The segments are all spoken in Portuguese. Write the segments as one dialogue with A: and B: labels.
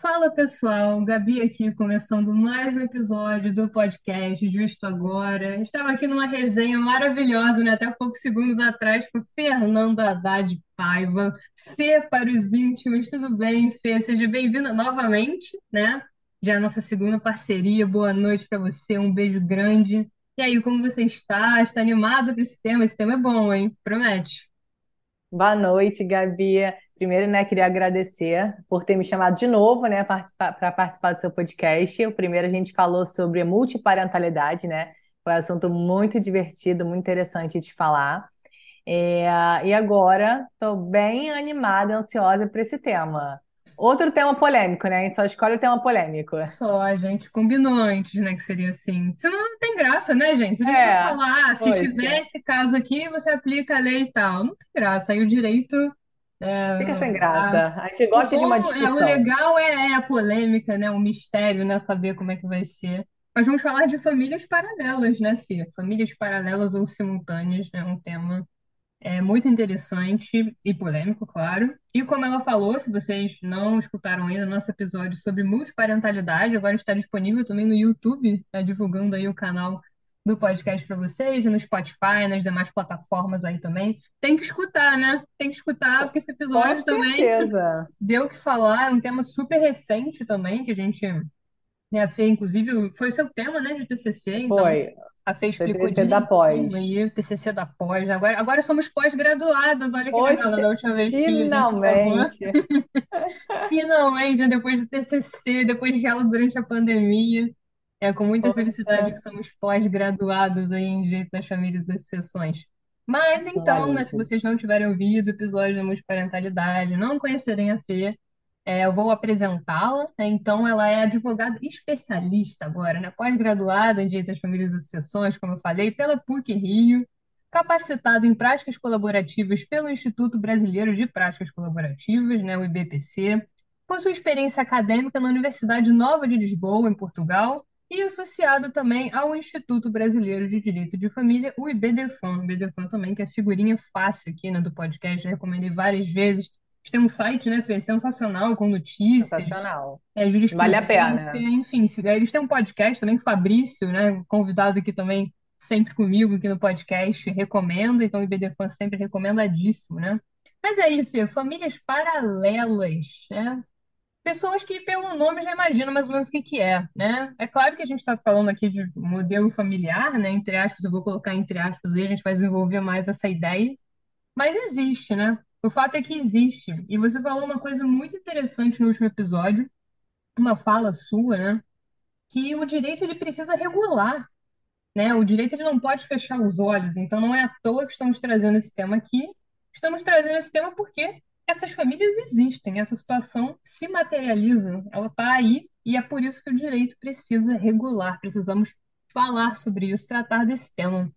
A: Fala pessoal, Gabi aqui começando mais um episódio do podcast Justo Agora. Estava aqui numa resenha maravilhosa, né? Até poucos segundos atrás com Fernanda Haddad Paiva, Fê para os íntimos. Tudo bem, Fê? Seja bem-vinda novamente, né? Já é a nossa segunda parceria. Boa noite para você, um beijo grande. E aí, como você está? Está animado para esse tema? Esse tema é bom, hein? Promete.
B: Boa noite, Gabi. Primeiro, né, queria agradecer por ter me chamado de novo, né, para participar do seu podcast. O primeiro a gente falou sobre multiparentalidade, né? Foi um assunto muito divertido, muito interessante de falar. É, e agora, estou bem animada, ansiosa para esse tema. Outro tema polêmico, né? A gente só escolhe o tema polêmico.
A: Só a gente combinou antes, né, que seria assim. Senão não tem graça, né, gente? Se a gente for
B: É,
A: falar, ah, se tiver
B: poxa,
A: esse caso aqui, você aplica a lei e tal. Não tem graça. Aí o direito,
B: fica sem
A: a-
B: graça. A gente
A: o
B: gosta de uma
A: bom, o
B: discussão.
A: legal é a polêmica, né, o mistério, né, saber como é que vai ser. Mas vamos falar de famílias paralelas, né, Fia? Famílias paralelas ou simultâneas, né, um tema muito interessante e polêmico, claro. E como ela falou, se vocês não escutaram ainda, nosso episódio sobre multiparentalidade agora está disponível também no YouTube, tá divulgando aí o canal do podcast para vocês, no Spotify, nas demais plataformas aí também. Tem que escutar, né? Tem que escutar, porque esse
B: Com
A: episódio também
B: certeza.
A: deu o que falar, é um tema super recente também, que a gente, né, a Fê, inclusive, foi seu tema, né, de TCC, então
B: Foi.
A: a Fê
B: Foi
A: explicou
B: TCC da
A: direitinho
B: pós.
A: aí, o TCC da pós. Agora somos pós-graduadas, olha que legal,
B: Poxa,
A: da última vez que a gente gravou.
B: finalmente.
A: Finalmente, né, depois do TCC, depois de aula durante a pandemia, com muita felicidade que
B: Poxa,
A: somos pós-graduados aí em Direito das Famílias e das Sucessões. Mas então, né, se
B: finalmente.
A: vocês não tiverem ouvido o episódio da multiparentalidade, não conhecerem a Fê, eu vou apresentá-la, né? Então, ela é advogada especialista agora, né? Pós-graduada em Direito das Famílias e Sucessões, como eu falei, pela PUC-Rio, capacitada em práticas colaborativas pelo Instituto Brasileiro de Práticas Colaborativas, né? O IBPC, possui experiência acadêmica na Universidade Nova de Lisboa, em Portugal, e associada também ao Instituto Brasileiro de Direito de Família, o IBDFAM. O IBDFAM também, que é figurinha fácil aqui, né, do podcast, já recomendei várias vezes. Eles têm um site, né, Fê, sensacional, com notícias,
B: Sensacional. Vale a
A: jurisprudência,
B: pena.
A: enfim. Eles têm um podcast também com o Fabrício, né, convidado aqui também, sempre comigo aqui no podcast, recomendo. Então, o IBDFAM sempre recomendadíssimo, né? Mas aí, Fê, famílias paralelas, né? Pessoas que, pelo nome, já imaginam mais ou menos o que que é, né? É claro que a gente está falando aqui de modelo familiar, né? Entre aspas, eu vou colocar entre aspas aí, a gente vai desenvolver mais essa ideia. Mas existe, né? O fato é que existe. E você falou uma coisa muito interessante no último episódio, uma fala sua, né? Que o direito ele precisa regular, né? O direito ele não pode fechar os olhos. Então não é à toa que estamos trazendo esse tema aqui. Estamos trazendo esse tema porque essas famílias existem, essa situação se materializa, ela está aí e é por isso que o direito precisa regular. Precisamos falar sobre isso, tratar desse tema.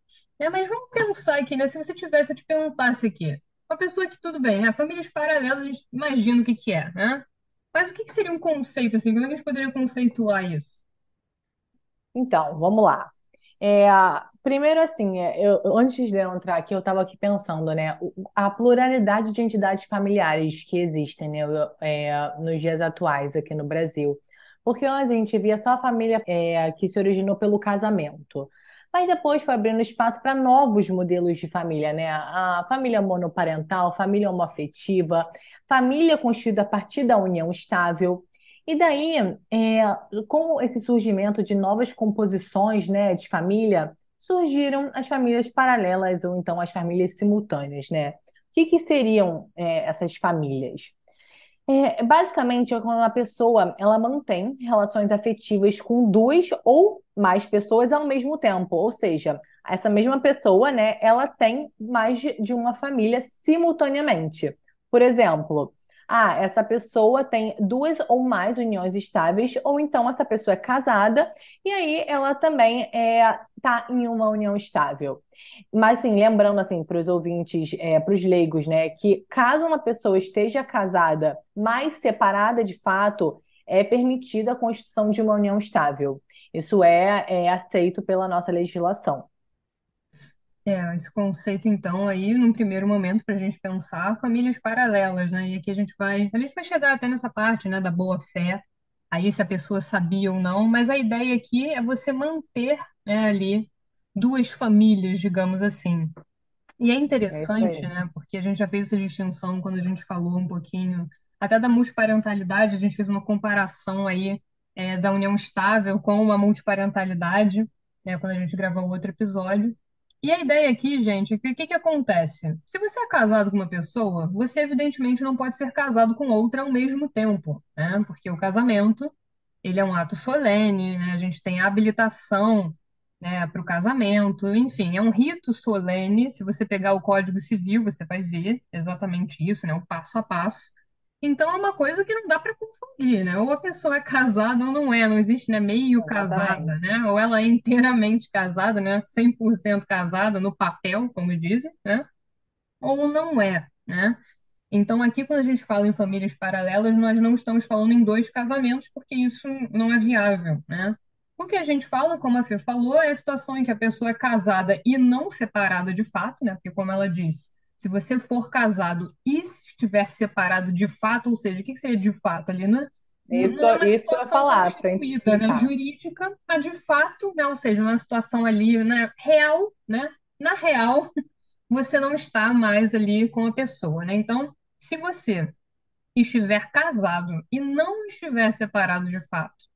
A: Mas vamos pensar aqui, né? Se você tivesse, eu te perguntasse aqui, uma pessoa que tudo bem, né? Famílias paralelas, a gente imagina o que que é, né? Mas o que que seria um conceito assim? Como é que a gente poderia conceituar isso?
B: Então, vamos lá. Primeiro, assim, antes de eu entrar aqui, eu estava aqui pensando, né, a pluralidade de entidades familiares que existem, né, nos dias atuais aqui no Brasil. Porque antes a gente via só a família, que se originou pelo casamento. Mas depois foi abrindo espaço para novos modelos de família, né? A família monoparental, família homoafetiva, família constituída a partir da união estável. E daí, com esse surgimento de novas composições, né, de família, surgiram as famílias paralelas ou então as famílias simultâneas, né? O que que seriam, essas famílias? Basicamente, é quando uma pessoa ela mantém relações afetivas com duas ou mais pessoas ao mesmo tempo, ou seja, essa mesma pessoa, né, ela tem mais de uma família simultaneamente. Por exemplo, essa pessoa tem duas ou mais uniões estáveis, ou então essa pessoa é casada e aí ela também está em uma união estável. Mas, assim, lembrando, assim, para os ouvintes, para os leigos, né, que caso uma pessoa esteja casada, mas separada de fato, é permitida a constituição de uma união estável. Isso é aceito pela nossa legislação.
A: Esse conceito, então, aí, num primeiro momento, para a gente pensar famílias paralelas, né? E aqui a gente vai chegar até nessa parte, né, da boa-fé. aí se a pessoa sabia ou não, mas a ideia aqui é você manter, né, ali duas famílias, digamos assim. E é
B: É isso
A: interessante,
B: aí.
A: né? Porque a gente já fez essa distinção quando a gente falou um pouquinho, até da multiparentalidade, a gente fez uma comparação aí da união estável com a multiparentalidade, né? Quando a gente gravou o outro episódio. E a ideia aqui, gente, é que o que que acontece? Se você é casado com uma pessoa, você evidentemente não pode ser casado com outra ao mesmo tempo, né? Porque o casamento ele é um ato solene, né? A gente tem a habilitação, né, para o casamento, enfim, é um rito solene. Se você pegar o Código Civil, você vai ver exatamente isso, né, o passo a passo. Então é uma coisa que não dá para confundir, né? Ou a pessoa é casada ou não é, não existe, né, meio casada,
B: Exatamente.
A: né? Ou ela é inteiramente casada, né, 100% casada no papel, como dizem, né? Ou não é, né? Então, aqui, quando a gente fala em famílias paralelas, nós não estamos falando em dois casamentos, porque isso não é viável, né? O que a gente fala, como a Fê falou, é a situação em que a pessoa é casada e não separada de fato, né? Porque, como ela disse, se você for casado e estiver separado de fato, ou seja, o que seria de fato ali, né?
B: Isso,
A: Não é uma
B: isso que eu ia
A: situação
B: falar, para gente
A: constituída, né,
B: explicar.
A: jurídica, mas de fato, né, ou seja, uma situação ali, né, real, né? Na real, você não está mais ali com a pessoa, né? Então, se você estiver casado e não estiver separado de fato,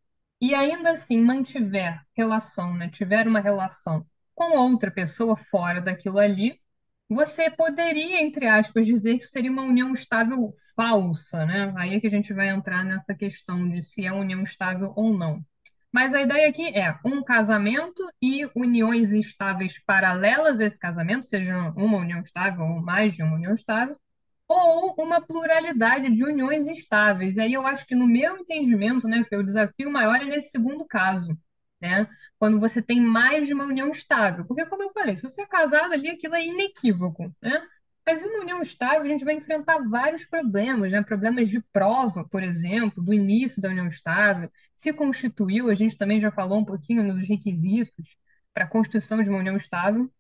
A: e ainda assim mantiver relação, né? Tiver uma relação com outra pessoa fora daquilo ali, você poderia, entre aspas, dizer que seria uma união estável falsa, né? Aí é que a gente vai entrar nessa questão de se é união estável ou não. Mas a ideia aqui é um casamento e uniões estáveis paralelas a esse casamento, seja uma união estável ou mais de uma união estável, ou uma pluralidade de uniões estáveis. E aí eu acho que, no meu entendimento, né, Fê, o desafio maior é nesse segundo caso, né? Quando você tem mais de uma união estável. Porque, como eu falei, se você é casado ali, aquilo é inequívoco, né? Mas em uma união estável, a gente vai enfrentar vários problemas, né? Problemas de prova, por exemplo, do início da união estável. Se constituiu, a gente também já falou um pouquinho nos requisitos para a constituição de uma união estável.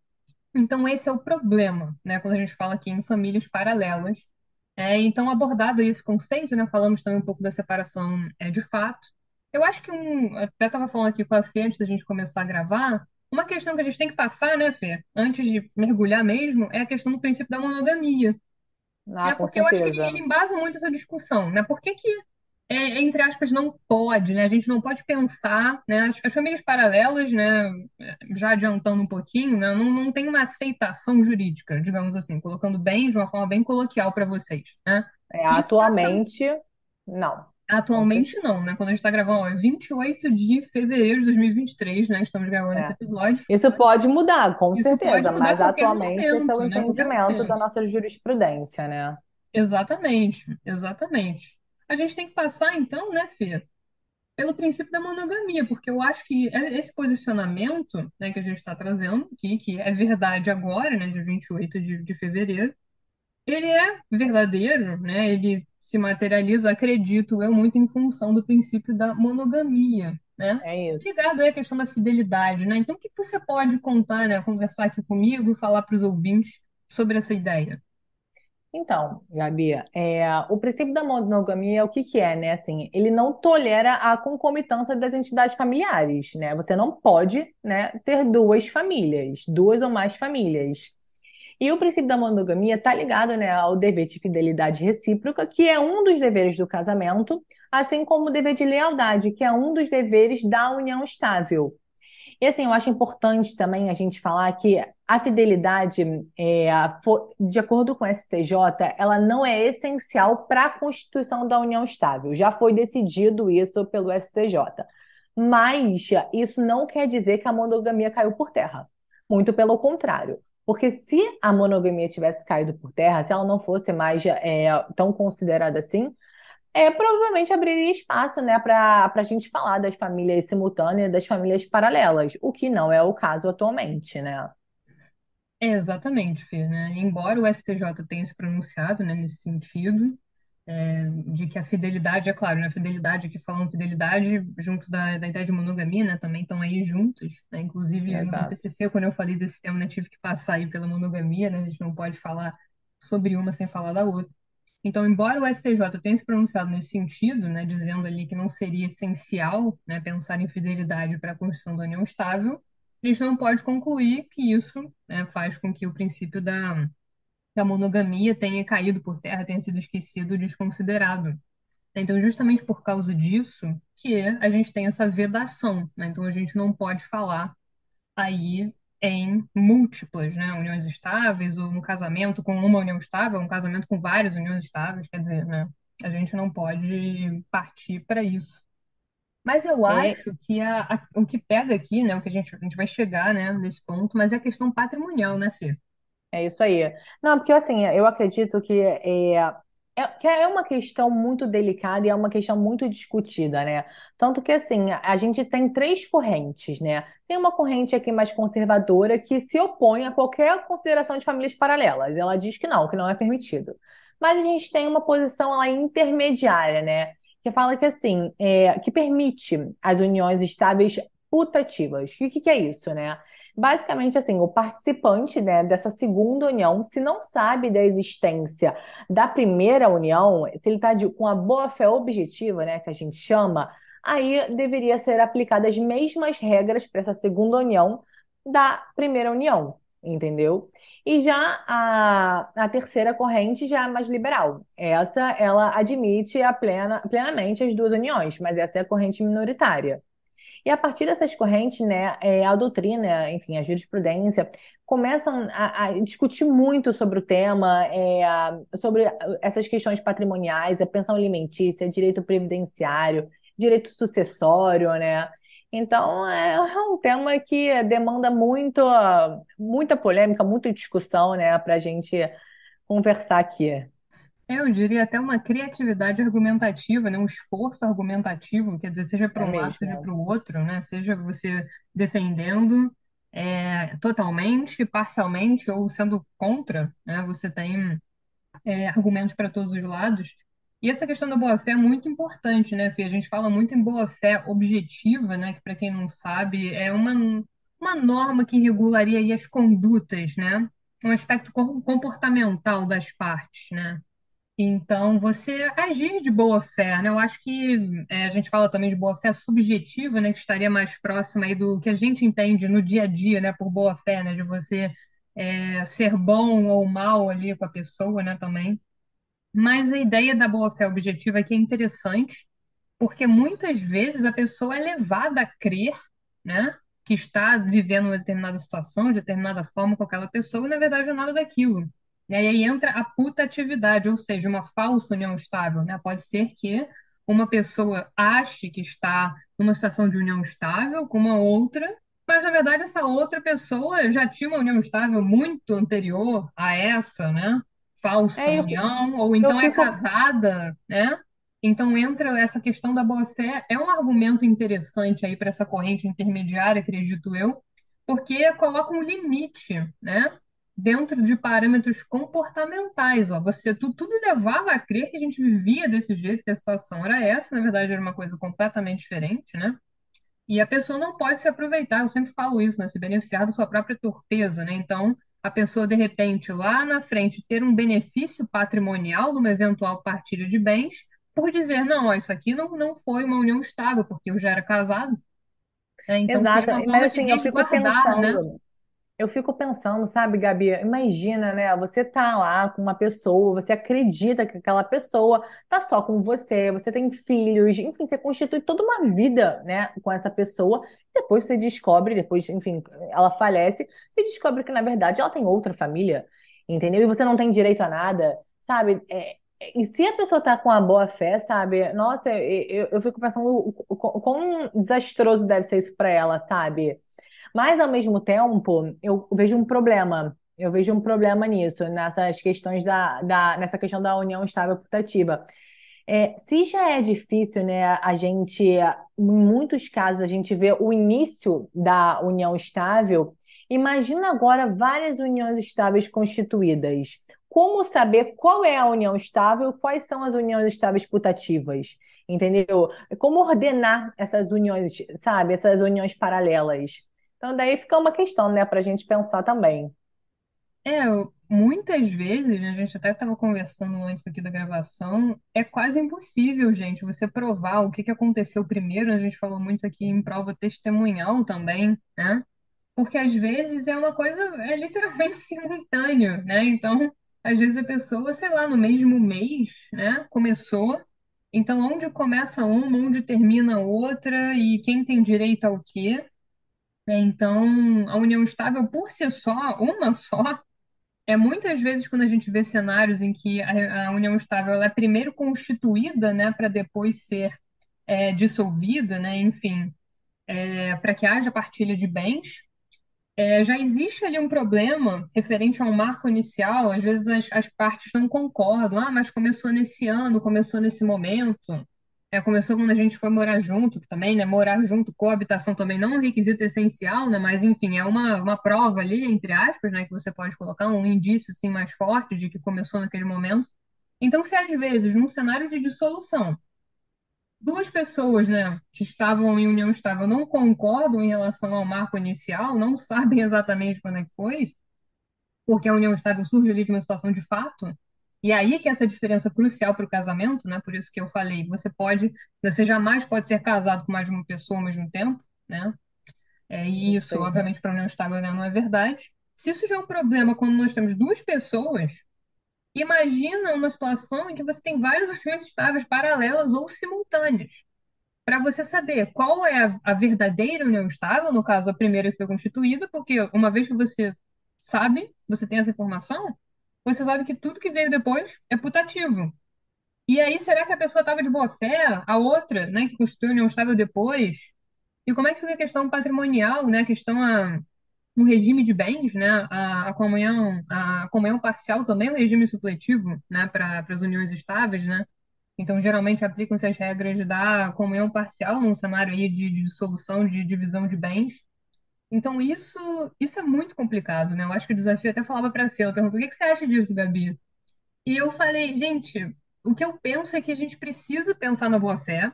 A: Então, esse é o problema, né, quando a gente fala aqui em famílias paralelas. Então, abordado esse conceito, né, falamos também um pouco da separação de fato. Eu acho que até estava falando aqui com a Fê antes da gente começar a gravar, uma questão que a gente tem que passar, né, Fê, antes de mergulhar mesmo, é a questão do princípio da monogamia.
B: Ah, com
A: Porque eu acho que ele
B: certeza.
A: embasa muito essa discussão, né? Por que que entre aspas, não pode, né? A gente não pode pensar, né? As famílias paralelas, né? Já adiantando um pouquinho, né? Não tem uma aceitação jurídica, digamos assim, colocando bem, de uma forma bem coloquial para vocês, né? Isso passa
B: Atualmente, não, com
A: atualmente
B: certeza.
A: não, né? Quando a gente está gravando, ó, é 28 de fevereiro de 2023, né? Estamos gravando esse
B: É.
A: episódio.
B: Isso pode mudar, com
A: Isso pode
B: certeza,
A: mudar a
B: mas
A: qualquer
B: atualmente esse é o
A: momento, né? A qualquer
B: entendimento da
A: momento.
B: nossa jurisprudência, né?
A: Exatamente, exatamente. A gente tem que passar, então, né, Fê? Pelo princípio da monogamia, porque eu acho que esse posicionamento, né, que a gente está trazendo aqui, que é verdade agora, né, de 28 de fevereiro, ele é verdadeiro, né, ele se materializa, acredito eu, muito em função do princípio da monogamia, né,
B: É isso.
A: ligado aí à questão da fidelidade, né, então o que que você pode contar, né, conversar aqui comigo e falar para os ouvintes sobre essa ideia?
B: Então, Gabi, o princípio da monogamia, o que que é, né? Assim, ele não tolera a concomitância das entidades familiares, né? Você não pode, né, ter duas famílias, duas ou mais famílias. E o princípio da monogamia está ligado, né, ao dever de fidelidade recíproca, que é um dos deveres do casamento, assim como o dever de lealdade, que é um dos deveres da união estável. E assim, eu acho importante também a gente falar que a fidelidade, de acordo com o STJ, ela não é essencial para a constituição da união estável. Já foi decidido isso pelo STJ. Mas isso não quer dizer que a monogamia caiu por terra. Muito pelo contrário. Porque se a monogamia tivesse caído por terra, se ela não fosse mais tão considerada assim, provavelmente abriria espaço, né, para a gente falar das famílias simultâneas, das famílias paralelas, o que não é o caso atualmente, né?
A: Exatamente, Fê, né? Embora o STJ tenha se pronunciado, né, nesse sentido, de que a fidelidade, é claro, né, a fidelidade, aqui falando fidelidade junto da ideia de monogamia, né, também estão aí juntos, né, inclusive no meu
B: Exato.
A: TCC, quando eu falei desse tema, né, tive que passar aí pela monogamia, né, a gente não pode falar sobre uma sem falar da outra. Então, embora o STJ tenha se pronunciado nesse sentido, né, dizendo ali que não seria essencial, né, pensar em fidelidade para a construção da união estável, a gente não pode concluir que isso, né, faz com que o princípio da monogamia tenha caído por terra, tenha sido esquecido, desconsiderado. Então, justamente por causa disso, que a gente tem essa vedação, né? Então, a gente não pode falar aí em múltiplas, né, uniões estáveis, ou um casamento com uma união estável, um casamento com várias uniões estáveis, quer dizer, né, a gente não pode partir para isso. Mas eu
B: É,
A: acho que o que pega aqui, né, o que a gente vai chegar, né, nesse ponto, mas é a questão patrimonial, né, Fê?
B: é isso aí. Não, porque assim, eu acredito que é uma questão muito delicada e é uma questão muito discutida, né? Tanto que assim, a gente tem três correntes, né? Tem uma corrente aqui mais conservadora que se opõe a qualquer consideração de famílias paralelas. Ela diz que não é permitido. Mas a gente tem uma posição lá intermediária, né? Que fala que assim, que permite as uniões estáveis putativas. E o que que é isso, né? Basicamente, assim, o participante, né, dessa segunda união, se não sabe da existência da primeira união, se ele está com a boa-fé objetiva, né, que a gente chama, aí deveria ser aplicadas as mesmas regras para essa segunda união da primeira união, entendeu? E já a terceira corrente já é mais liberal. Essa, ela admite plenamente as duas uniões, mas essa é a corrente minoritária. E a partir dessas correntes, né, a doutrina, enfim, a jurisprudência, começam a discutir muito sobre o tema, sobre essas questões patrimoniais, a pensão alimentícia, direito previdenciário, direito sucessório, né? Então, é um tema que demanda muita polêmica, muita discussão, né, para a gente conversar aqui.
A: Eu diria até uma criatividade argumentativa, né? Um esforço argumentativo, quer dizer, seja para
B: É
A: um lado, seja
B: mesmo.
A: para o outro, né? Seja você defendendo totalmente, parcialmente ou sendo contra, né? Você tem argumentos para todos os lados. E essa questão da boa-fé é muito importante, né, Fê? A gente fala muito em boa-fé objetiva, né? Que para quem não sabe é uma norma que regularia aí as condutas, né? Um aspecto comportamental das partes, né? Então, você agir de boa fé, né? Eu acho que a gente fala também de boa fé subjetiva, né? Que estaria mais próxima aí do que a gente entende no dia a dia, né? Por boa fé, né? De você ser bom ou mal ali com a pessoa, né? Também. Mas a ideia da boa fé objetiva aqui é interessante, porque muitas vezes a pessoa é levada a crer, né? Que está vivendo uma determinada situação, de determinada forma com aquela pessoa, e na verdade não é nada daquilo. Né? E aí entra a putatividade, ou seja, uma falsa união estável, né? Pode ser que uma pessoa ache que está numa situação de união estável com uma outra, mas na verdade essa outra pessoa já tinha uma união estável muito anterior a essa, né? Falsa
B: Eu,
A: união, ou
B: eu
A: então é
B: fico
A: casada, né? Então entra essa questão da boa-fé, é um argumento interessante aí para essa corrente intermediária, acredito eu, porque coloca um limite, né? Dentro de parâmetros comportamentais, ó. Tudo levava a crer que a gente vivia desse jeito, que a situação era essa, na verdade era uma coisa completamente diferente, né? E a pessoa não pode se aproveitar, eu sempre falo isso, né? Se beneficiar da sua própria torpeza, né? Então, a pessoa, de repente, lá na frente, ter um benefício patrimonial numa eventual partilha de bens, por dizer, não, ó, isso aqui não foi uma união estável, porque eu já era casado, né? Então, seria
B: exato,
A: uma forma
B: mas
A: de
B: assim, eu fico
A: resguardar, né?
B: pensando. Eu fico pensando, sabe, Gabi? Imagina, né? Você tá lá com uma pessoa, você acredita que aquela pessoa tá só com você, você tem filhos, enfim, você constitui toda uma vida, né, com essa pessoa. Depois você descobre, depois, enfim, ela falece, você descobre que na verdade ela tem outra família, entendeu? E você não tem direito a nada, sabe? E se a pessoa tá com a boa fé, sabe? Nossa, eu fico pensando o quão desastroso deve ser isso pra ela, sabe? Mas, ao mesmo tempo, eu vejo um problema. Eu vejo um problema nisso, nessas questões nessa questão da união estável putativa. Se já é difícil, né, em muitos casos, a gente vê o início da união estável, imagina agora várias uniões estáveis constituídas. Como saber qual é a união estável, quais são as uniões estáveis putativas? Entendeu? Como ordenar essas uniões, sabe, essas uniões paralelas? Então, daí fica uma questão, né, para a gente pensar também.
A: Muitas vezes, né, a gente até estava conversando antes aqui da gravação, é quase impossível, gente, você provar o que que aconteceu primeiro. A gente falou muito aqui em prova testemunhal também, né? Porque às vezes é uma coisa, é literalmente simultâneo, né? Então, às vezes a pessoa, sei lá, no mesmo mês, né, começou. Então, onde começa uma, onde termina outra, e quem tem direito ao quê? Então, a união estável por si só, uma só, muitas vezes quando a gente vê cenários em que a união estável ela é primeiro constituída, né, para depois ser dissolvida, né, enfim, para que haja partilha de bens. Já existe ali um problema referente a um marco inicial, às vezes as partes não concordam. Ah, mas começou nesse ano, começou nesse momento. Começou quando a gente foi morar junto, que também, né? Morar junto, coabitação também não é um requisito essencial, né? Mas, enfim, é uma prova ali, entre aspas, né? Que você pode colocar um indício, assim, mais forte de que começou naquele momento. Então, se às vezes, num cenário de dissolução, duas pessoas, né, que estavam em união estável não concordam em relação ao marco inicial, não sabem exatamente quando é que foi, porque a união estável surge ali de uma situação de fato, e aí que essa diferença é crucial para o casamento, né? Por isso que eu falei, você jamais pode ser casado com mais de uma pessoa ao mesmo tempo, né? E
B: Isso
A: isso,
B: aí.
A: obviamente, para a união estável, né, não é verdade. Se isso já é um problema quando nós temos duas pessoas, imagina uma situação em que você tem várias uniões estáveis paralelas ou simultâneas para você saber qual é a verdadeira união estável, no caso, a primeira que foi constituída, porque uma vez que você sabe, você tem essa informação, você sabe que tudo que veio depois é putativo. E aí, será que a pessoa estava de boa fé? A outra, né, que constituiu a união estável depois? E como é que fica a questão patrimonial, né, a questão no regime de bens, né, a comunhão parcial também é um regime supletivo, né, para as uniões estáveis, né? Então, geralmente aplicam-se as regras da comunhão parcial num cenário aí de dissolução, de divisão de bens. Então, isso é muito complicado, né? Eu acho que o desafio até falava para a Fê, ela perguntou, o que que você acha disso, Gabi? E eu falei, gente, o que eu penso é que a gente precisa pensar na boa-fé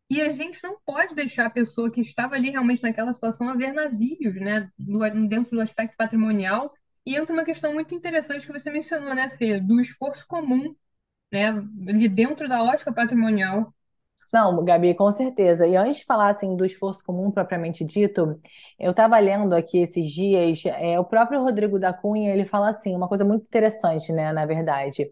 A: e a gente não pode deixar a pessoa que estava ali realmente naquela situação a ver navios, né? Dentro do aspecto patrimonial. E entra uma questão muito interessante que você mencionou, né, Fê? Do esforço comum, né? Ali dentro da ótica patrimonial.
B: Não, Gabi, com certeza. E antes de falar assim do esforço comum propriamente dito, eu estava lendo aqui esses dias, o próprio Rodrigo da Cunha, ele fala assim, uma coisa muito interessante, né, na verdade.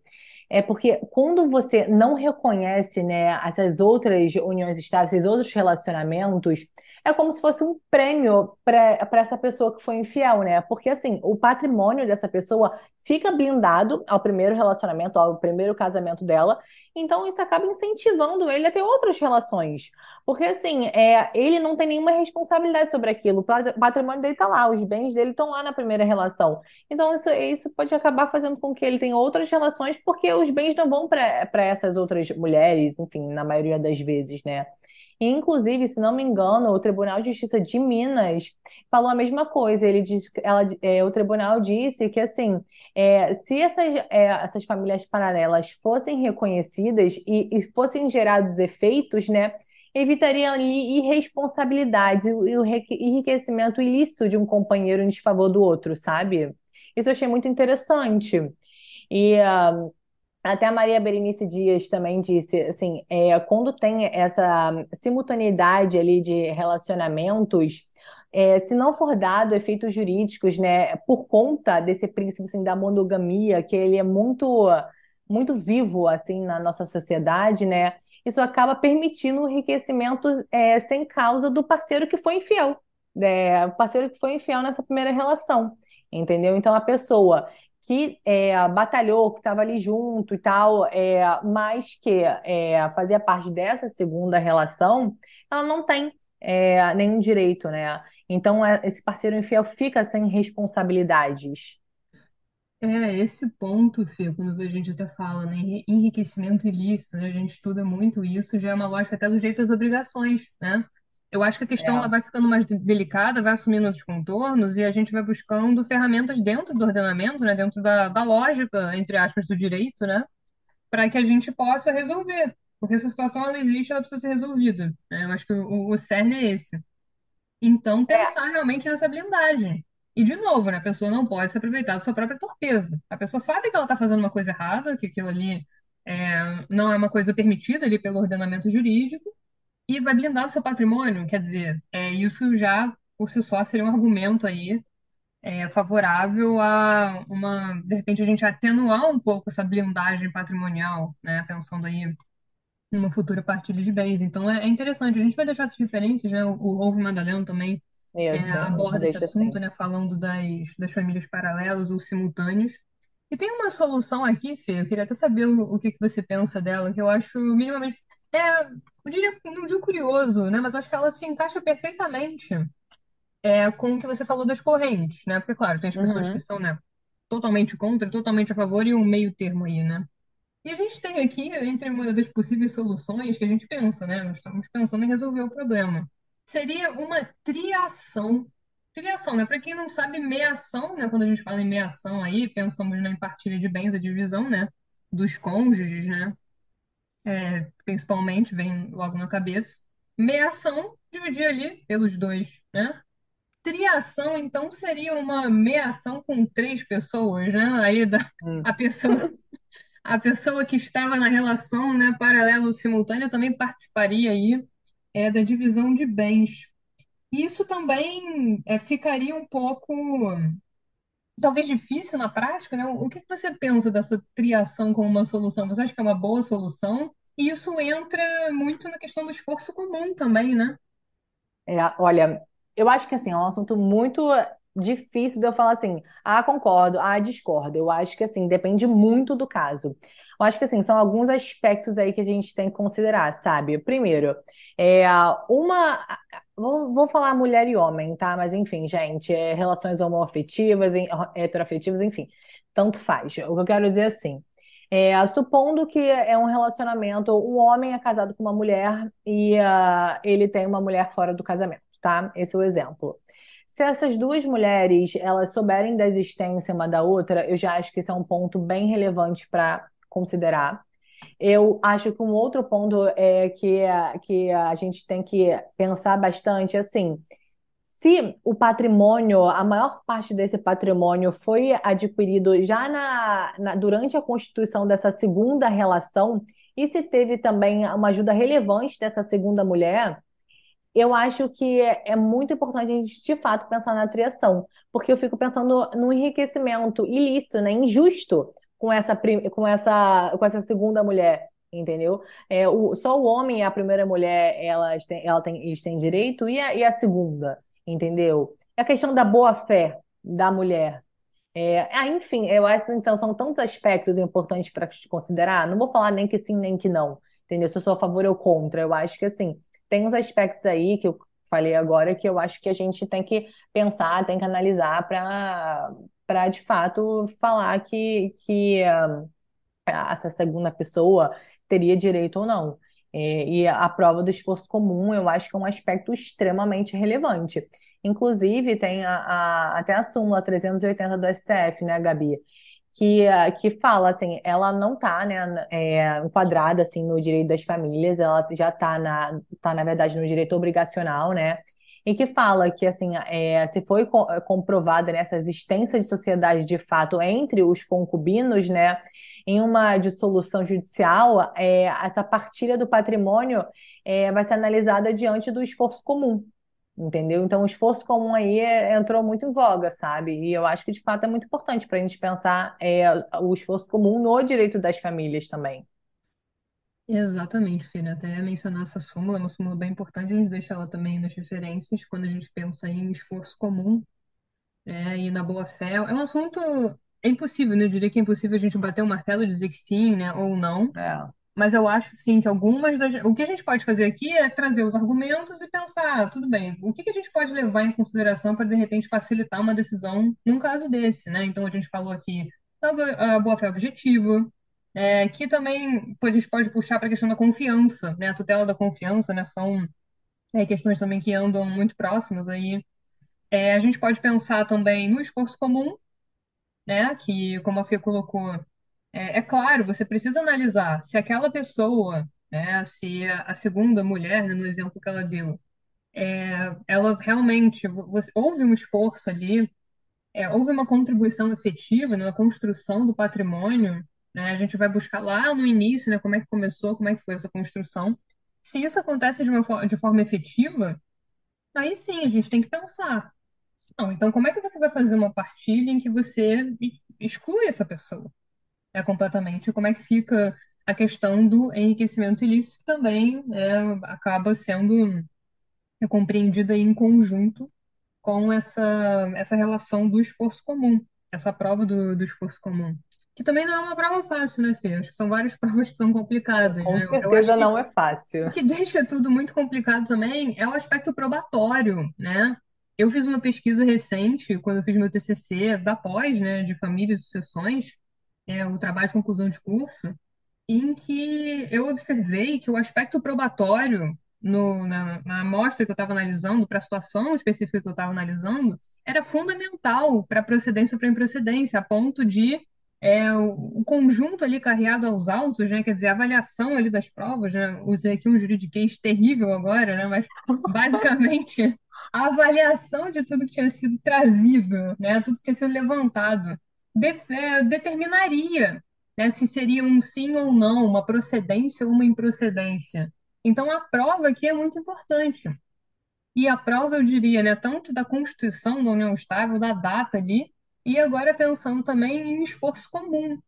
B: É porque quando você não reconhece, né, essas outras uniões estáveis, esses outros relacionamentos, é como se fosse um prêmio para essa pessoa que foi infiel, né? Porque assim, o patrimônio dessa pessoa fica blindado ao primeiro relacionamento, ao primeiro casamento dela. Então, isso acaba incentivando ele a ter outras relações. Porque, assim, ele não tem nenhuma responsabilidade sobre aquilo. O patrimônio dele está lá, os bens dele estão lá na primeira relação. Então, isso pode acabar fazendo com que ele tenha outras relações, porque os bens não vão para essas outras mulheres, enfim, na maioria das vezes, né? E, inclusive, se não me engano, o Tribunal de Justiça de Minas falou a mesma coisa. Ele diz, o tribunal disse que, assim, se essas famílias paralelas fossem reconhecidas e fossem gerados efeitos, né, evitaria ali irresponsabilidades e o enriquecimento ilícito de um companheiro em desfavor do outro, sabe? Isso eu achei muito interessante. E até a Maria Berenice Dias também disse, assim, quando tem essa simultaneidade ali de relacionamentos, se não for dado efeitos jurídicos, né, por conta desse princípio assim, da monogamia, que ele é muito vivo assim na nossa sociedade, né, isso acaba permitindo o enriquecimento sem causa do parceiro que foi infiel, né, o parceiro que foi infiel nessa primeira relação, entendeu? Então a pessoa que batalhou, que estava ali junto e tal, mas que fazia parte dessa segunda relação, ela não tem nenhum direito, né? Então, esse parceiro infiel fica sem responsabilidades.
A: Esse ponto, Fê, quando a gente até fala, né, enriquecimento ilícito, né, a gente estuda muito isso, já é uma lógica até do jeito das obrigações, né? Eu acho que a questão ela
B: É.
A: vai ficando mais delicada, vai assumindo outros contornos e a gente vai buscando ferramentas dentro do ordenamento, né, dentro da lógica, entre aspas, do direito, né, para que a gente possa resolver. Porque essa situação ela existe, ela precisa ser resolvida, né? Eu acho que o cerne é esse. Então,
B: É,
A: pensar realmente nessa blindagem. E, de novo, né, a pessoa não pode se aproveitar da sua própria torpeza. A pessoa sabe que ela está fazendo uma coisa errada, que aquilo ali não é uma coisa permitida ali pelo ordenamento jurídico, e vai blindar o seu patrimônio. Quer dizer, isso já, por si só, seria um argumento aí favorável a de repente, a gente atenuar um pouco essa blindagem patrimonial, né, pensando aí numa futura partilha de bens. Então, é interessante. A gente vai deixar essas referências, né? O Rolf Madaleno também
B: Isso, a gente
A: aborda esse
B: deixa
A: assunto,
B: assim.
A: né, falando das famílias paralelas ou simultâneas. E tem uma solução aqui, Fê, eu queria até saber o que que você pensa dela, que eu acho minimamente, eu diria, não digo curioso, né, mas acho que ela se encaixa perfeitamente com o que você falou das correntes, né, porque, claro, tem as pessoas que
B: Uhum.
A: são, né, totalmente contra, totalmente a favor e um meio termo aí, né. E a gente tem aqui, entre uma das possíveis soluções que a gente pensa, né? Nós estamos pensando em resolver o problema. Seria uma triação. Triação, né? Para quem não sabe, meação, né? Quando a gente fala em meação aí, pensamos, né, em partilha de bens, a divisão, né? Dos cônjuges, né? Principalmente, vem logo na cabeça. Meação, dividir ali pelos dois, né? Triação, então, seria uma meação com três pessoas, né? Aí
B: Hum.
A: a pessoa a pessoa que estava na relação, né, paralela ou simultânea também participaria aí da divisão de bens. E isso também ficaria um pouco, talvez difícil na prática, né? O que que você pensa dessa triação como uma solução? Você acha que é uma boa solução? E isso entra muito na questão do esforço comum também, né?
B: Olha, eu acho que assim, é um assunto muito difícil de eu falar assim, concordo, discordo. Eu acho que assim, depende muito do caso. Eu acho que assim, são alguns aspectos aí que a gente tem que considerar, sabe? Primeiro, é, uma. Vou falar mulher e homem, tá? Mas enfim, gente, relações homoafetivas, heteroafetivas, enfim, tanto faz. O que eu quero dizer é assim. Supondo que é um relacionamento, um homem é casado com uma mulher e ele tem uma mulher fora do casamento, tá? Esse é o exemplo. Se essas duas mulheres elas souberem da existência uma da outra, eu já acho que esse é um ponto bem relevante para considerar. Eu acho que um outro ponto que a gente tem que pensar bastante, assim, se o patrimônio, a maior parte desse patrimônio foi adquirido já durante a constituição dessa segunda relação, e se teve também uma ajuda relevante dessa segunda mulher, eu acho que é muito importante a gente, de fato, pensar na triação, porque eu fico pensando no enriquecimento ilícito, né, injusto com essa segunda mulher. Entendeu? Só o homem e a primeira mulher eles têm direito e a segunda, entendeu? É a questão da boa-fé da mulher. Enfim, eu acho que são tantos aspectos importantes para considerar. Não vou falar nem que sim, nem que não. Entendeu? Se eu sou a favor ou contra. Eu acho que, assim, tem uns aspectos aí que eu falei agora que eu acho que a gente tem que pensar, tem que analisar para de fato falar que essa segunda pessoa teria direito ou não. E a prova do esforço comum, eu acho que é um aspecto extremamente relevante. Inclusive, tem até a súmula 380 do STF, né, Gabi? Que fala assim, ela não está, né, enquadrada assim no direito das famílias, ela já está na verdade no direito obrigacional, né? E que fala que assim, se foi comprovada nessa existência de sociedade de fato entre os concubinos, né, em uma dissolução judicial, essa partilha do patrimônio vai ser analisada diante do esforço comum. Entendeu? Então, o esforço comum aí entrou muito em voga, sabe? E eu acho que, de fato, é muito importante para a gente pensar o esforço comum no direito das famílias também.
A: Exatamente, filha. Até mencionar essa súmula, é uma súmula bem importante, a gente deixa ela também nas referências, quando a gente pensa em esforço comum e na boa-fé. É um assunto, é impossível, né? Eu diria que é impossível a gente bater o martelo e dizer que sim, né, ou não.
B: É.
A: Mas eu acho, sim, que algumas das... O que a gente pode fazer aqui é trazer os argumentos e pensar, tudo bem, o que que a gente pode levar em consideração para, de repente, facilitar uma decisão num caso desse, né? Então, a gente falou aqui a boa-fé objetiva, que também pô, a gente pode puxar para a questão da confiança, né? A tutela da confiança, né? São questões também que andam muito próximas aí. A gente pode pensar também no esforço comum, né? Que, como a Fê colocou, é claro, você precisa analisar se aquela pessoa, né? Se a segunda mulher, né, no exemplo que ela deu, ela realmente houve um esforço ali, houve uma contribuição efetiva na construção do patrimônio, né? A gente vai buscar lá no início, né, como é que começou, como é que foi essa construção. Se isso acontece de forma efetiva, aí sim a gente tem que pensar. Não, então como é que você vai fazer uma partilha em que você exclui essa pessoa, completamente? Como é que fica a questão do enriquecimento ilícito que também acaba sendo compreendida em conjunto com essa relação do esforço comum, essa prova do esforço comum. Que também não é uma prova fácil, né, Fê? Acho que são várias provas que são complicadas,
B: Com
A: né? Eu acho
B: certeza
A: que
B: não é fácil.
A: o que deixa tudo muito complicado também é o aspecto probatório, né? Eu fiz uma pesquisa recente, quando eu fiz meu TCC da pós, né, de família e sucessões, o trabalho de conclusão de curso, em que eu observei que o aspecto probatório na amostra que eu estava analisando, para a situação específica que eu estava analisando, era fundamental para procedência ou para improcedência, a ponto de o conjunto ali carreado aos autos, né, quer dizer, a avaliação ali das provas, né, usei aqui um juridiquês terrível agora, né, mas basicamente a avaliação de tudo que tinha sido trazido, né, tudo que tinha sido levantado, determinaria, né, se seria um sim ou não, uma procedência ou uma improcedência. Então, a prova aqui é muito importante. E a prova, eu diria, né, tanto da Constituição da União Estável, da data ali, e agora pensando também em esforço comum,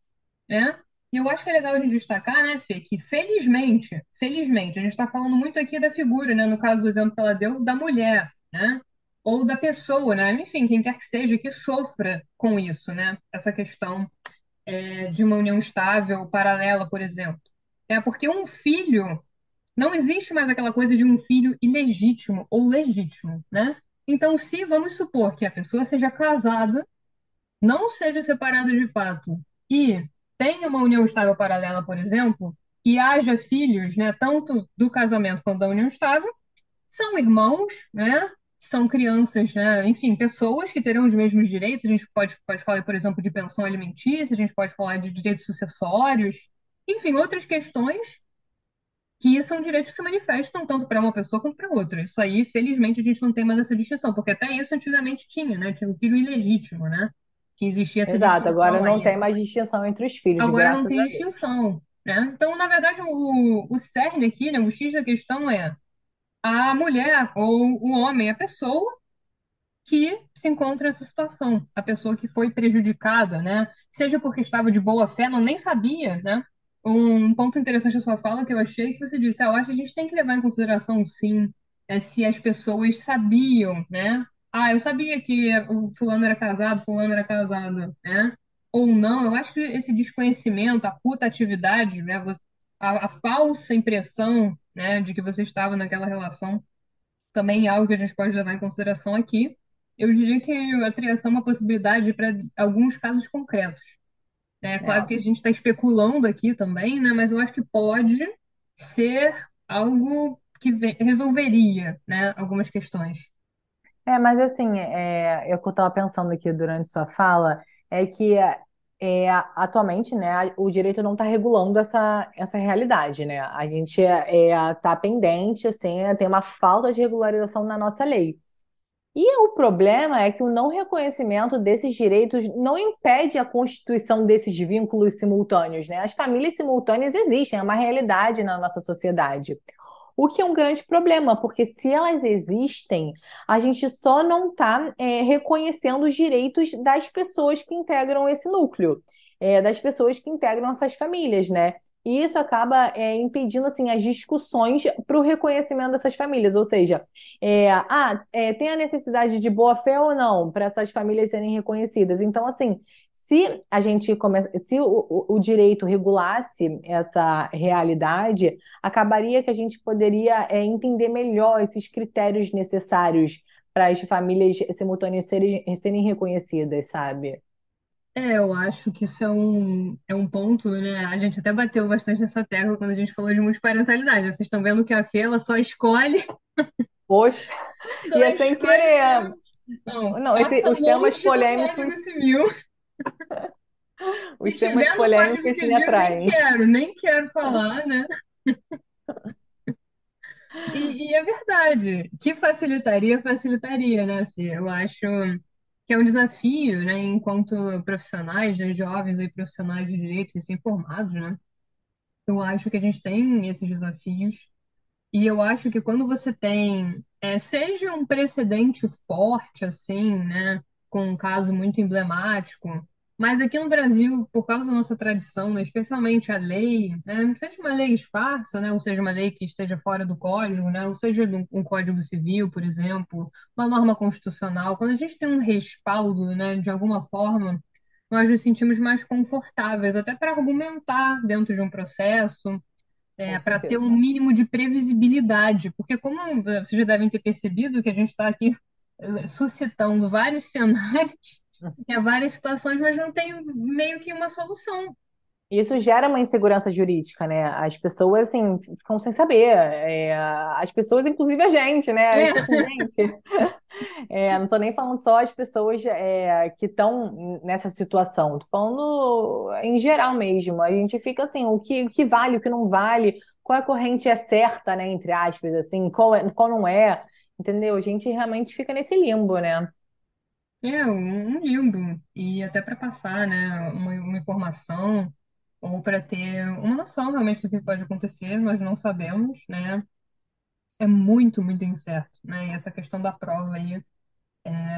A: né? E eu acho que é legal a gente destacar, né, Fê, que felizmente, a gente está falando muito aqui da figura, né, no caso do exemplo que ela deu, da mulher, né? Ou da pessoa, né? Enfim, quem quer que seja que sofra com isso, né? Essa questão de uma união estável, paralela, por exemplo. Porque um filho, não existe mais aquela coisa de um filho ilegítimo ou legítimo, né? Então, se vamos supor que a pessoa seja casada, não seja separada de fato e tenha uma união estável paralela, por exemplo, e haja filhos, né, tanto do casamento quanto da união estável, são irmãos, né? São crianças, né? Enfim, pessoas que terão os mesmos direitos. A gente pode falar, por exemplo, de pensão alimentícia, a gente pode falar de direitos sucessórios, enfim, outras questões que são direitos que se manifestam tanto para uma pessoa quanto para outra. Isso aí, felizmente, a gente não tem mais essa distinção, porque até isso antigamente tinha, né? Tinha o filho ilegítimo, né? Que existia essa
B: Exato, agora
A: distinção
B: não
A: aí.
B: tem mais distinção entre os filhos,
A: Agora não
B: graças
A: tem
B: a Deus.
A: distinção, né? Então, na verdade, o cerne aqui, né? O X da questão é a mulher ou o homem, a pessoa que se encontra nessa situação, a pessoa que foi prejudicada, né? Seja porque estava de boa fé, não nem sabia, né? Um ponto interessante da sua fala que eu achei que você disse, eu acho que a gente tem que levar em consideração, sim, se as pessoas sabiam, né? Ah, eu sabia que o fulano era casado, fulano era casado, né? Ou não, eu acho que esse desconhecimento, a putatividade, né? A falsa impressão, né, de que você estava naquela relação também é algo que a gente pode levar em consideração aqui. Eu diria que a triação é uma possibilidade para alguns casos concretos. É claro que a
B: É.
A: gente está especulando aqui também, né? Mas eu acho que pode ser algo que resolveria, né, algumas questões.
B: Mas assim, o que eu estava pensando aqui durante sua fala é que atualmente, né, o direito não está regulando essa realidade, né? A gente está pendente, assim, tem uma falta de regularização na nossa lei. E o problema é que o não reconhecimento desses direitos não impede a constituição desses vínculos simultâneos, né? As famílias simultâneas existem, é uma realidade na nossa sociedade. O que é um grande problema, porque se elas existem, a gente só não está reconhecendo os direitos das pessoas que integram esse núcleo, das pessoas que integram essas famílias, né? E isso acaba impedindo assim as discussões para o reconhecimento dessas famílias, ou seja, tem a necessidade de boa-fé ou não para essas famílias serem reconhecidas. Então, assim, se a gente se o direito regulasse essa realidade, acabaria que a gente poderia entender melhor esses critérios necessários para as famílias simultâneas serem reconhecidas, sabe?
A: Eu acho que isso é um ponto, né? A gente até bateu bastante nessa tecla quando a gente falou de multiparentalidade. Vocês estão vendo que a Fê, ela só escolhe,
B: Poxa,
A: só
B: e é sem
A: escolhe
B: querer.
A: não,
B: Não,
A: passa
B: os temas
A: longe do
B: polêmicos,
A: Código Civil. Se
B: os temas
A: tiver no Código
B: polêmicos me
A: Civil,
B: atraem.
A: nem quero falar, né? E é verdade. Que facilitaria, facilitaria, né, Fê? Eu acho que é um desafio, né, enquanto profissionais, né, jovens e profissionais de direito recém-formados, né? Eu acho que a gente tem esses desafios e eu acho que quando você tem, seja um precedente forte, assim, né, com um caso muito emblemático, mas aqui no Brasil, por causa da nossa tradição, né, especialmente a lei, né, seja uma lei esparsa, né, ou seja uma lei que esteja fora do código, né, ou seja um código civil, por exemplo, uma norma constitucional, quando a gente tem um respaldo, né, de alguma forma, nós nos sentimos mais confortáveis, até para argumentar dentro de um processo,
B: Com
A: para ter um
B: certeza.
A: mínimo de previsibilidade, porque como vocês já devem ter percebido que a gente está aqui suscitando vários cenários, várias situações, mas não tem meio que uma solução.
B: Isso gera uma insegurança jurídica, né? As pessoas, assim, ficam sem saber. As pessoas, inclusive a gente, né? A
A: É,
B: gente fica assim, gente, não tô nem falando só as pessoas que estão nessa situação, tô falando em geral mesmo. A gente fica assim, o que vale, o que não vale, qual a corrente é certa, né? Entre aspas, assim, qual não é, entendeu? A gente realmente fica nesse limbo, né?
A: um limbo, e até para passar, né, uma informação, ou para ter uma noção realmente do que pode acontecer, nós não sabemos, né? É muito, muito incerto, né? E essa questão da prova aí,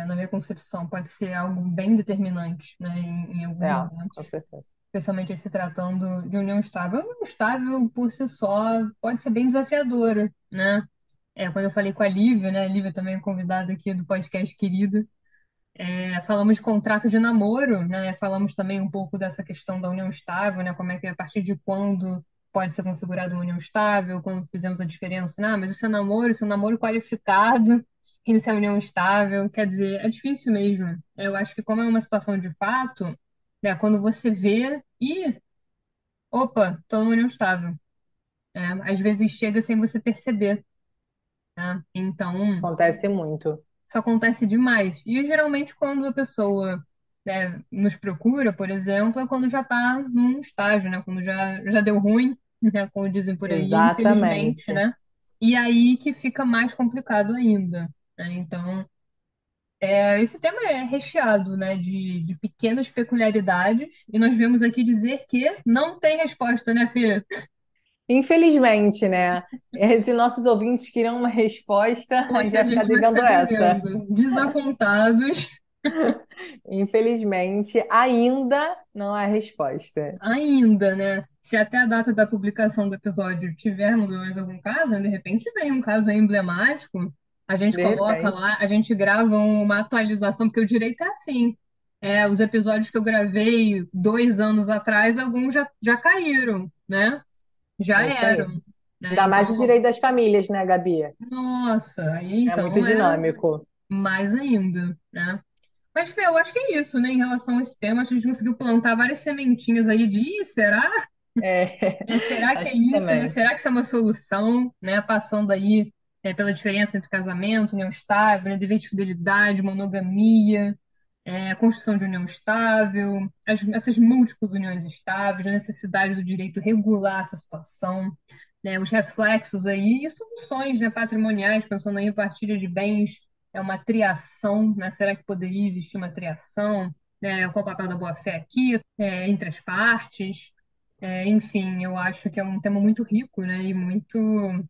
A: na minha concepção, pode ser algo bem determinante, né, em alguns
B: É, com
A: momentos,
B: certeza.
A: especialmente se tratando de união estável. A união estável, por si só, pode ser bem desafiadora, né? Quando eu falei com a Lívia, né? A Lívia também é convidada aqui do podcast Querida, falamos de contrato de namoro, né? Falamos também um pouco dessa questão da união estável, né? Como é que a partir de quando pode ser configurada uma união estável, quando fizemos a diferença, mas isso é namoro qualificado, isso é união estável, quer dizer, é difícil mesmo. Eu acho que como é uma situação de fato, né? Quando você vê e, opa, tô numa união estável, às vezes chega sem você perceber, né?
B: Isso
A: Então
B: acontece muito.
A: isso acontece demais. E geralmente quando a pessoa, né, nos procura, por exemplo, é quando já está num estágio, né? Quando já deu ruim, né? Como dizem por aí, infelizmente,
B: Exatamente.
A: né? E aí que fica mais complicado ainda, né? Então, esse tema é recheado, né, de pequenas peculiaridades, e nós viemos aqui dizer que não tem resposta, né, Fê?
B: Infelizmente, né? Se nossos ouvintes queriam uma resposta, a gente
A: Poxa, a
B: vai ficar
A: gente vai
B: devendo
A: ficar
B: essa.
A: devendo, desapontados.
B: Infelizmente, ainda não há resposta.
A: Ainda, né? Se até a data da publicação do episódio tivermos mais algum caso, né, de repente vem um caso aí emblemático, a gente
B: De
A: coloca
B: repente.
A: lá, a gente grava uma atualização, porque o direito é assim. Os episódios que eu gravei 2 anos atrás, alguns já caíram, né? Já
B: É isso aí.
A: eram, né?
B: Ainda
A: Então,
B: mais o direito das famílias, né, Gabi?
A: nossa, aí
B: É muito
A: então
B: dinâmico.
A: mais ainda, né? Mas, Fê, eu acho que é isso, né? Em relação a esse tema, acho que a gente conseguiu plantar várias sementinhas aí de, "Ih, será?
B: É,
A: Será que é
B: acho
A: isso, né?
B: também.
A: Será que isso é uma solução, né? Passando aí, pela diferença entre casamento, união estável, né? Dever de fidelidade, monogamia, construção de união estável, essas múltiplas uniões estáveis, a necessidade do direito regular essa situação, né? Os reflexos aí e soluções, né? Patrimoniais, pensando aí em partilha de bens, uma triação, né? Será que poderia existir uma triação? Né? Qual o papel da boa-fé aqui, entre as partes? Enfim, eu acho que é um tema muito rico, né? E muito um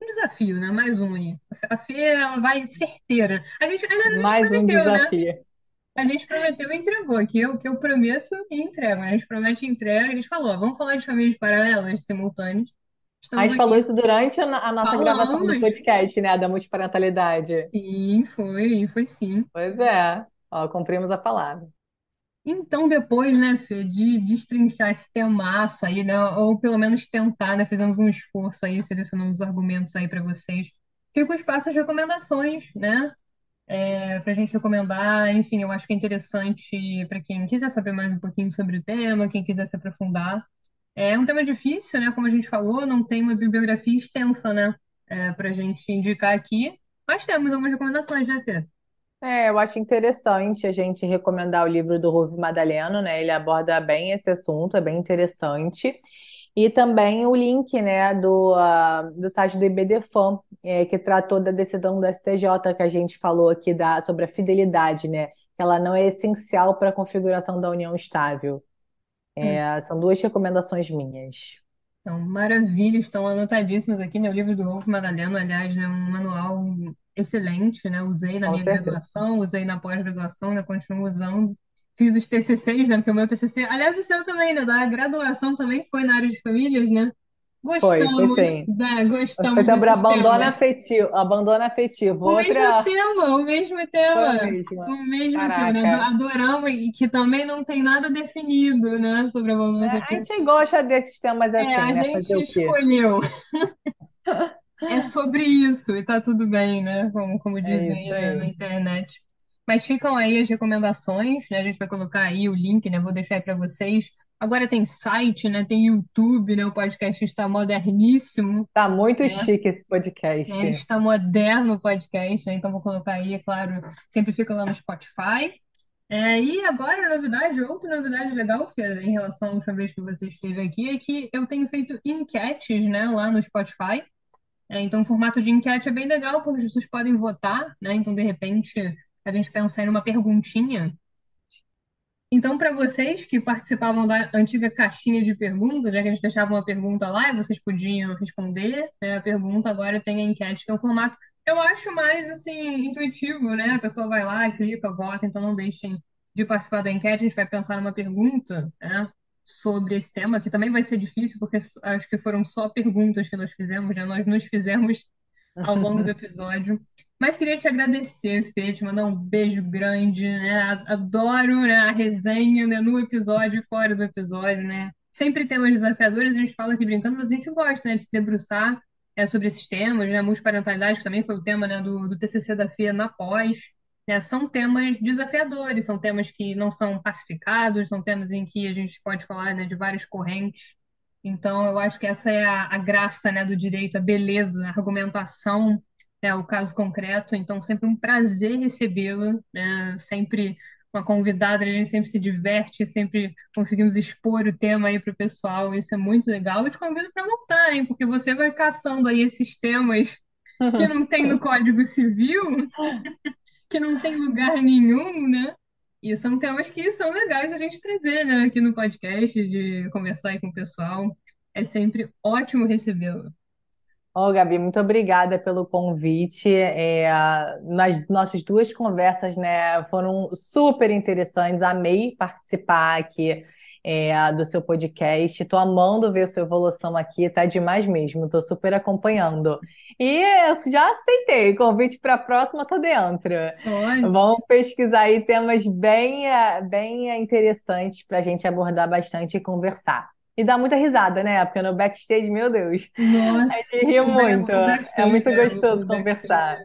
A: desafio, né? Mais um aí. A Fê, ela vai certeira. Aliás, a gente
B: Mais um
A: prometeu, né?
B: desafio.
A: A gente prometeu e entregou. Que eu prometo e entrego. A gente promete e entrega. A gente falou, ó, vamos falar de famílias paralelas, simultâneas.
B: A
A: Estamos
B: gente falou
A: aqui.
B: isso durante a nossa gravação do
A: Falamos.
B: podcast, né, da multiparentalidade.
A: Sim, foi sim.
B: Pois é. Ó, cumprimos a palavra.
A: Então, depois, né, Fê, de destrinchar esse temaço aí, né, ou pelo menos tentar, né, fizemos um esforço aí, selecionamos os argumentos aí para vocês. Fica o espaço de recomendações, né, para a gente recomendar. Enfim, eu acho que é interessante para quem quiser saber mais um pouquinho sobre o tema, quem quiser se aprofundar. É um tema difícil, né, como a gente falou, não tem uma bibliografia extensa, né, para a gente indicar aqui, mas temos algumas recomendações, né, Fê?
B: Eu acho interessante a gente recomendar o livro do Ruvi Madaleno, né? Ele aborda bem esse assunto, é bem interessante. E também o link, né, do site do IBDFAM, que tratou da decisão do STJ que a gente falou aqui sobre a fidelidade, né? que ela não é essencial para a configuração da união estável. São duas recomendações minhas.
A: Então, maravilha, estão anotadíssimas aqui, né? O livro do Rolf Madaleno, aliás, é um manual excelente, né? Usei na
B: Com
A: minha
B: certeza.
A: graduação, usei na pós-graduação, né? Continuo usando. Fiz os TCCs, né? Porque o meu TCC, aliás, o seu também, né? Da graduação também foi na área de famílias, né?
B: Foi
A: Gostamos,
B: sim.
A: né?
B: Foi
A: Gostamos
B: sobre
A: desses temas.
B: abandono afetivo.
A: O mesmo
B: Outra
A: tema, o mesmo
B: foi a
A: tema. O
B: mesma.
A: mesmo tema, né?
B: Caraca.
A: Adoramos, e que também não tem nada definido, né? Sobre a abandono
B: A
A: afetivo.
B: gente gosta desses temas
A: É,
B: assim,
A: a
B: né?
A: gente
B: Fazer o quê?
A: escolheu. É sobre isso e tá tudo bem, né? Como
B: É
A: dizem
B: isso
A: aí na
B: aí.
A: internet. Mas ficam aí as recomendações, né? A gente vai colocar aí o link, né? Vou deixar aí para vocês. Agora tem site, né? Tem YouTube, né? O podcast está moderníssimo,
B: Tá muito
A: né?
B: chique esse podcast.
A: Está moderno o podcast, né? Então vou colocar aí, é claro, sempre fica lá no Spotify. E agora, novidade, outra novidade legal que em relação à última vez que você esteve aqui é que eu tenho feito enquetes, né, lá no Spotify. Então, o formato de enquete é bem legal, porque as pessoas podem votar, né? Então, de repente, a gente pensar em uma perguntinha. Então, para vocês que participavam da antiga caixinha de perguntas, já que a gente deixava uma pergunta lá e vocês podiam responder, né? A pergunta agora tem a enquete, que é um formato, eu acho mais, assim, intuitivo, né? A pessoa vai lá, clica, vota, então não deixem de participar da enquete, a gente vai pensar numa pergunta, né? Sobre esse tema, que também vai ser difícil, porque acho que foram só perguntas que nós fizemos, né? Nós nos fizemos ao longo do episódio. Mas queria te agradecer, Fê, te mandar um beijo grande, né? Adoro, né, a resenha, né, no episódio e fora do episódio, né? Sempre temas desafiadores, a gente fala aqui brincando, mas a gente gosta, né, de se debruçar sobre esses temas, né? Multiparentalidade, que também foi o tema, né, do TCC da Fê na pós, né? São temas desafiadores, são temas que não são pacificados, são temas em que a gente pode falar, né, de várias correntes. Então, eu acho que essa é a graça, né, do direito, a beleza, a argumentação, o caso concreto. Então, sempre um prazer recebê-la, né? Sempre uma convidada, a gente sempre se diverte, sempre conseguimos expor o tema aí para o pessoal. Isso é muito legal. Eu te convido para montar, hein, porque você vai caçando aí esses temas que não tem no Código Civil, que não tem lugar nenhum, né? E são temas que são legais a gente trazer, né, aqui no podcast, de conversar aí com o pessoal. É sempre ótimo recebê-lo.
B: Ô, Gabi, muito obrigada pelo convite. Nas nossas duas conversas, né, foram super interessantes. Amei participar aqui, do seu podcast. Estou amando ver sua evolução aqui, tá demais mesmo. Estou super acompanhando. E eu já aceitei. Convite para a próxima, tô dentro.
A: Olha,
B: Vamos pesquisar aí temas bem interessantes para a gente abordar bastante e conversar. E dar muita risada, né? Porque no backstage, meu Deus. A
A: nossa,
B: gente ri muito.
A: o
B: É
A: backstage,
B: muito
A: o
B: gostoso
A: backstage
B: conversar.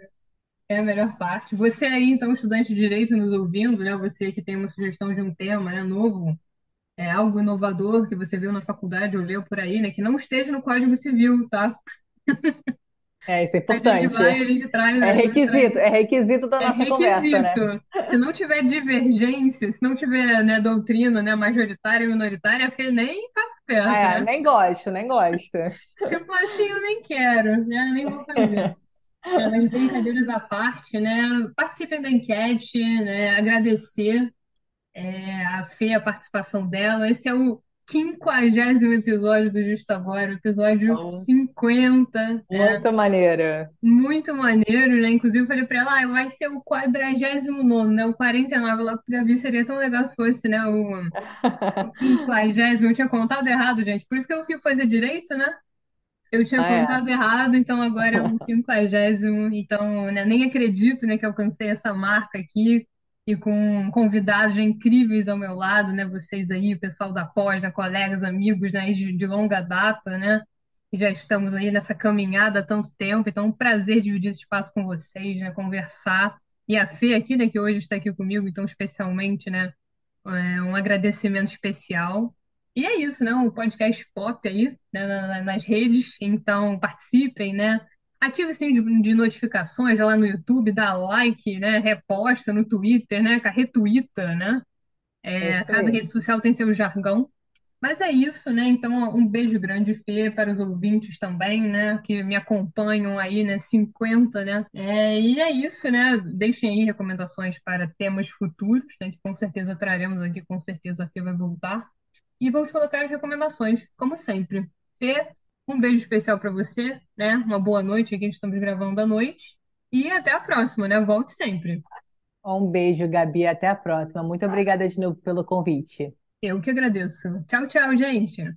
A: é a melhor parte. Você aí, então, estudante de direito nos ouvindo, né? Você que tem uma sugestão de um tema, né, novo, algo inovador que você viu na faculdade ou leu por aí, né? Que não esteja no Código Civil, tá?
B: Isso é importante.
A: A gente traz, né? A gente traz.
B: É requisito da
A: É
B: nossa conversa, né?
A: requisito. Se não tiver divergência, se não tiver, né, doutrina, né, majoritária e minoritária, a Fê nem passa perto, né?
B: Nem gosto, nem gosto.
A: Se for assim, eu nem quero, né? Nem vou fazer. Mas brincadeiras à parte, né? Participem da enquete, né? Agradecer a Fê, a participação dela. Esse é o 50º episódio do Justo Agora, o episódio
B: Então,
A: 50, né?
B: muito maneiro.
A: Muito maneiro, né? Inclusive, eu falei pra ela, vai ser o 49º, né? O 49, lá pro Gabi seria tão legal se fosse, né? O 50º. Eu tinha contado errado, gente. Por isso que eu fui fazer direito, né? Eu tinha
B: Ah, é.
A: contado errado, então agora é o 50º. Então, né, nem acredito, né, que alcancei essa marca aqui e com convidados já incríveis ao meu lado, né? Vocês aí, o pessoal da pós, né, colegas, amigos, né, de longa data, né? E já estamos aí nessa caminhada há tanto tempo, então é um prazer dividir esse espaço com vocês, né? Conversar. E a Fê aqui, né, que hoje está aqui comigo, então especialmente, né? Um agradecimento especial. E é isso, né? Um podcast pop aí, né, nas redes, então participem, né? Ative o sininho de notificações lá no YouTube, dá like, né? Reposta no Twitter, né? Retuita, né?
B: Isso
A: Cada
B: aí.
A: rede social tem seu jargão, Mas é isso, né? Então, um beijo grande, Fê, para os ouvintes também, né? Que me acompanham aí, né? 50, né? E é isso, né? Deixem aí recomendações para temas futuros, né? Que com certeza traremos aqui, com certeza a Fê vai voltar. E vamos colocar as recomendações, como sempre. Fê, um beijo especial para você, né? Uma boa noite, aqui estamos gravando à noite. E até a próxima, né? Volte sempre.
B: Um beijo, Gabi, até a próxima. Muito obrigada de novo pelo convite.
A: Eu que agradeço. Tchau, tchau, gente.